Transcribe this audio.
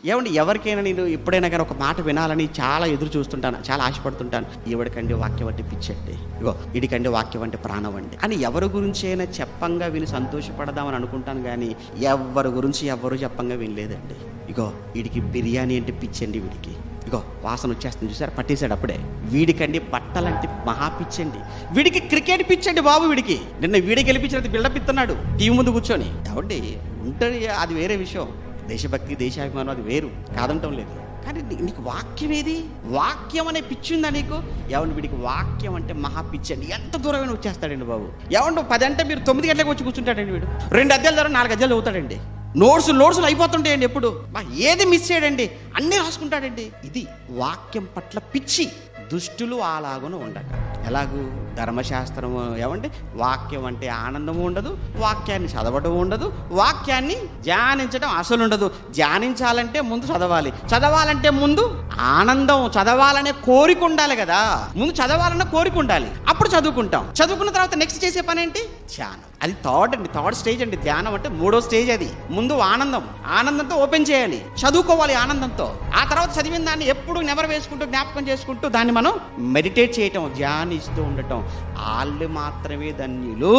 ఏమండి, ఎవరికైనా నేను ఎప్పుడైనా కానీ ఒక మాట వినాలని చాలా ఎదురు చూస్తుంటాను, చాలా ఆశపడుతుంటాను. ఎవడికండి వాక్యం అంటే పిచ్చండి, ఇగో ఇడికండి వాక్యం అంటే ప్రాణం అండి అని ఎవరి గురించి అయినా చెప్పంగా విని సంతోషపడదామని అనుకుంటాను, కానీ ఎవరి గురించి ఎవరు చెప్పంగా వినలేదండి. ఇగో వీడికి బిర్యానీ అంటే పిచ్చండి, వీడికి ఇగో వాసన వచ్చేస్తుంది చూసారు, పట్టేశాడు అప్పుడే. వీడికండి బట్టలంటే మహా పిచ్చండి, వీడికి క్రికెట్ పిచ్చండి బాబు. వీడికి నిన్న వీడికి గెలిపించినది బిల్డప్ ఇస్తున్నాడు టీవీ ముందు కూర్చొని. ఏమండి ఉంటుంది, అది వేరే విషయం. దేశభక్తి దేశాభిమానం అది వేరు, కాదంటం లేదు. కానీ నీకు వాక్యం ఏది? వాక్యం అనే పిచ్చి ఉందా నీకు? ఏమండి, వీడికి వాక్యం అంటే మహా పిచ్చి అండి. ఎంత దూరమైనా వచ్చేస్తాడండి బాబు. ఏమండి, 10 అంటే మీరు 9 గంటలకు వచ్చి కూర్చుంటాడండి వీడు. 2 అధ్యాయాల ద్వారా 4 అధ్యాయాలు చదువుతాడండి. నోట్సులు అయిపోతుంటాయండి. ఎప్పుడు ఏది మిస్ చేయడండి, అన్నీ రాసుకుంటాడండి. ఇది వాక్యం పట్ల పిచ్చి. దుష్టులు అలాగున ఉండక. ఎలాగూ ధర్మశాస్త్రము ఏమంటే వాక్యం అంటే ఆనందము ఉండదు, వాక్యాన్ని చదవడం ఉండదు, వాక్యాన్ని ధ్యానించడం అసలు ఉండదు. ధ్యానించాలంటే ముందు చదవాలి, చదవాలంటే ముందు ఆనందం, చదవాలనే కోరిక ఉండాలి కదా. ముందు చదవాలన్న కోరిక ఉండాలి, అప్పుడు చదువుకుంటాం. చదువుకున్న తర్వాత నెక్స్ట్ చేసే పని ఏంటి? ధ్యానం. అది థర్డ్ స్టేజ్ అండి. ధ్యానం అంటే 3వ స్టేజ్. అది ముందు ఆనందంతో ఓపెన్ చేయాలి, చదువుకోవాలి ఆనందంతో. ఆ తర్వాత చదివిన దాన్ని ఎప్పుడు నెమరు వేసుకుంటూ జ్ఞాపకం చేసుకుంటూ దాన్ని మనం మెడిటేట్ చేయటం, ధ్యానిస్తూ ఉండటం. వాళ్ళు మాత్రమే ధన్యులు.